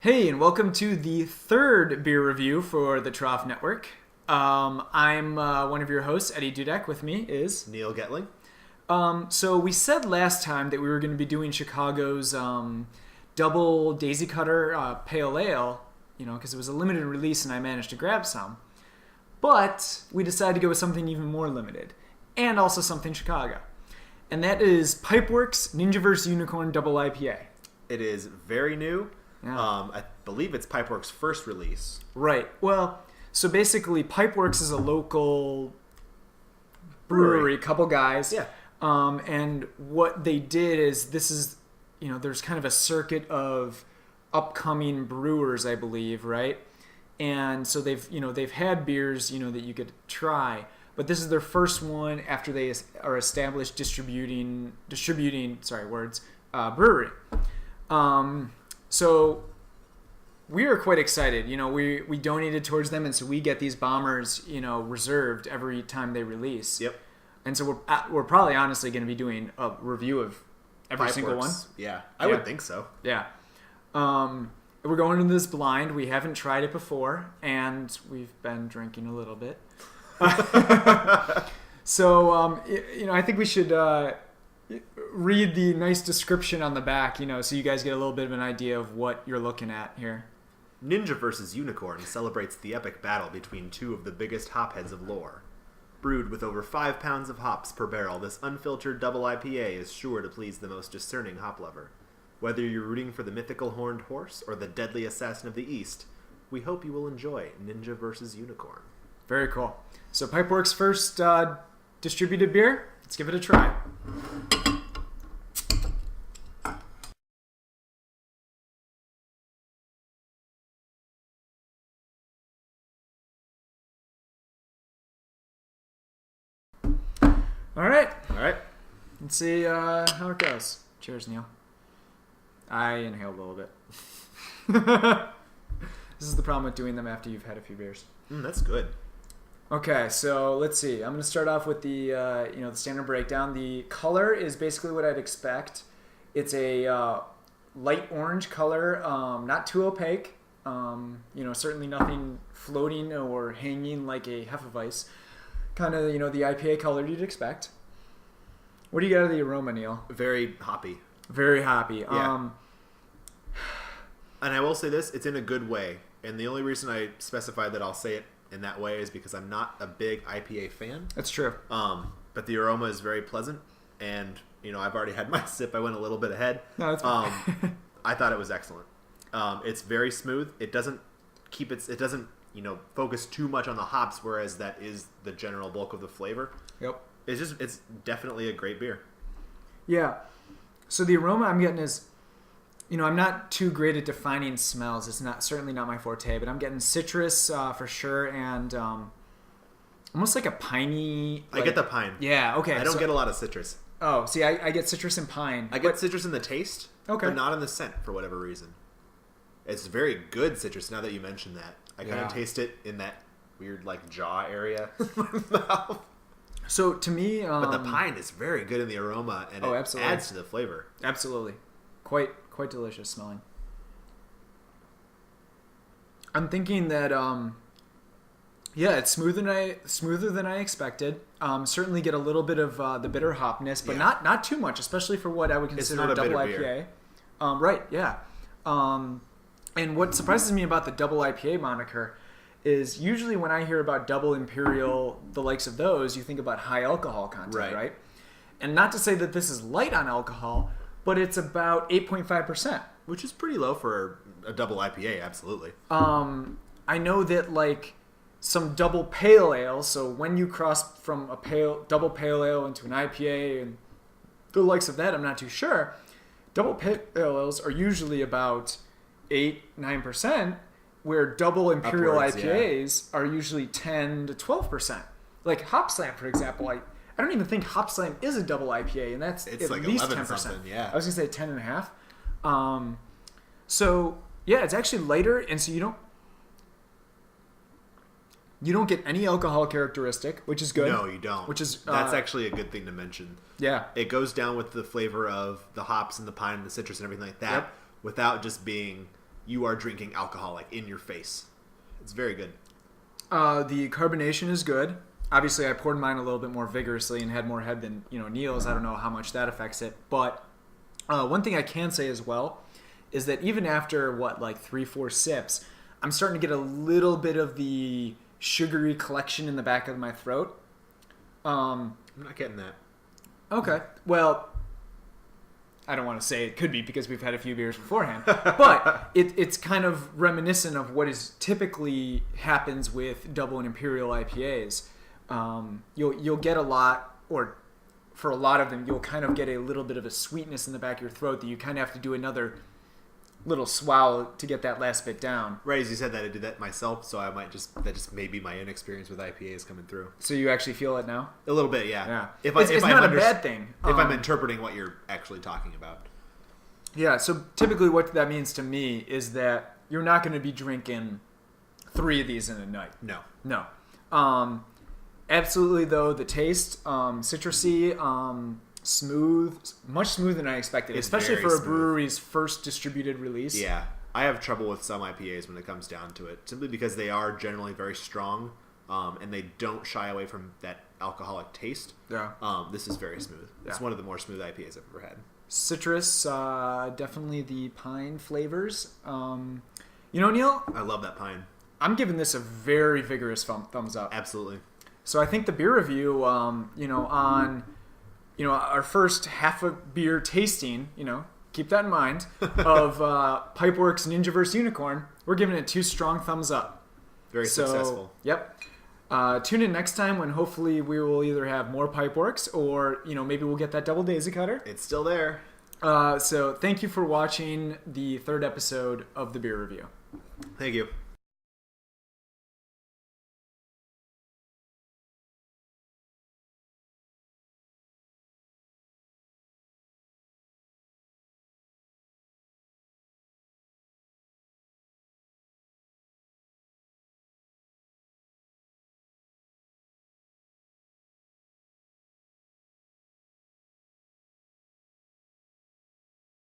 Hey, and welcome to the third beer review for the Trough Network. I'm one of your hosts, Eddie Dudek. With me is Neal Getling. So we said last time that we were going to be doing Chicago's double Daisy Cutter Pale Ale, because it was a limited release and I managed to grab some. But we decided to go with something even more limited, and also something Chicago. And that is Pipeworks Ninjaverse Unicorn Double IPA. It is very new. Yeah. I believe it's Pipeworks' first release. Right. Well, so basically Pipeworks is a local brewery, couple guys. Yeah. And what they did is there's kind of a circuit of upcoming brewers, I believe, right? And so they've had beers, that you could try, but this is their first one after they are established distributing brewery. So we are quite excited. We donated towards them, and so we get these bombers, reserved every time they release. Yep. And so we're probably honestly going to be doing a review of every single one. Yeah, I would think so. Yeah. We're going into this blind. We haven't tried it before, and we've been drinking a little bit. So, I think we should read the nice description on the back, so you guys get a little bit of an idea of what you're looking at here. Ninja vs. Unicorn celebrates the epic battle between two of the biggest hopheads of lore. Brewed with over 5 pounds of hops per barrel, this unfiltered double IPA is sure to please the most discerning hop lover. Whether you're rooting for the mythical horned horse or the deadly assassin of the East, we hope you will enjoy Ninja vs. Unicorn. Very cool. So Pipeworks' first distributed beer. Let's give it a try. All right. Let's see how it goes. Cheers, Neal. I inhaled a little bit. This is the problem with doing them after you've had a few beers. That's good. Okay, so let's see. I'm going to start off with the the standard breakdown. The color is basically what I'd expect. It's a light orange color, not too opaque. Certainly nothing floating or hanging like a Hefeweiss. Kind of, the IPA color you'd expect. What do you got of the aroma, Neal? Very hoppy. Very hoppy. Yeah. And I will say this, it's in a good way. And the only reason I specify that I'll say it in that way is because I'm not a big IPA fan. That's true. But the aroma is very pleasant. And, I've already had my sip. I went a little bit ahead. No, that's fine. I thought it was excellent. It's very smooth. It doesn't focus too much on the hops, whereas that is the general bulk of the flavor. Yep. It's definitely a great beer. Yeah. So the aroma I'm getting is, I'm not too great at defining smells. It's certainly not my forte, but I'm getting citrus for sure, and almost like a piney. I get the pine. Yeah. Okay. I don't get a lot of citrus. Oh, see, I get citrus and pine. I get citrus in the taste, okay, but not in the scent for whatever reason. It's very good citrus. Now that you mention that, I kind of taste it in that weird jaw area of my mouth. So to me, but the pine is very good in the aroma, and it absolutely adds to the flavor. Absolutely, quite delicious smelling. I'm thinking that it's smoother than I expected. Certainly get a little bit of the bitter hopness, but not too much, especially for what I would consider a double IPA. Beer. Right? Yeah. And what surprises me about the double IPA moniker is usually when I hear about double imperial, the likes of those, you think about high alcohol content, right? And not to say that this is light on alcohol, but it's about 8.5%. Which is pretty low for a double IPA, absolutely. I know that some double pale ale, so when you cross from a double pale ale into an IPA and the likes of that, I'm not too sure. Double pale ales are usually about 8-9%, where double imperial Upwards, IPAs are usually 10 to 12%. Like Hop Slam, for example, I don't even think Hop Slam is a double IPA, and it's at least 10%. Yeah, I was gonna say 10.5. So yeah, it's actually lighter, and so you don't get any alcohol characteristic, which is good. No, you don't. That's actually a good thing to mention. Yeah, it goes down with the flavor of the hops and the pine and the citrus and everything like that, without just being you are drinking alcohol like in your face. It's very good. The carbonation is good. Obviously, I poured mine a little bit more vigorously and had more head than Neal's. I don't know how much that affects it, but one thing I can say as well is that even after 3-4 sips, I'm starting to get a little bit of the sugary collection in the back of my throat. I'm not getting that. Okay, well, I don't want to say it could be because we've had a few beers beforehand, but it's kind of reminiscent of what is typically happens with double and imperial IPAs. You'll get a lot, or for a lot of them, you'll kind of get a little bit of a sweetness in the back of your throat that you kind of have to do another little swallow to get that last bit down. Right, as you said that, I did that myself, so that just may be my inexperience with IPAs coming through. So you actually feel it now? A little bit, yeah. Yeah. It's not a bad thing. If I'm interpreting what you're actually talking about. Yeah, so typically what that means to me is that you're not going to be drinking 3 of these in a night. No. Absolutely, though, the taste, citrusy, smooth, much smoother than I expected, It's especially very for a smooth. brewery's first distributed release. Yeah. I have trouble with some IPAs when it comes down to it, simply because they are generally very strong, and they don't shy away from that alcoholic taste. Yeah. This is very smooth. It's Yeah. one of the more smooth IPAs I've ever had. Citrus, definitely the pine flavors. Neal, I love that pine. I'm giving this a very vigorous thumbs up. Absolutely. So I think the beer review, on our first half a beer tasting, keep that in mind, of Pipeworks Ninjaverse Unicorn, we're giving it 2 strong thumbs up. Very successful. Yep. Tune in next time when hopefully we will either have more Pipeworks or, maybe we'll get that double daisy cutter. It's still there. So thank you for watching the 3rd episode of the beer review. Thank you.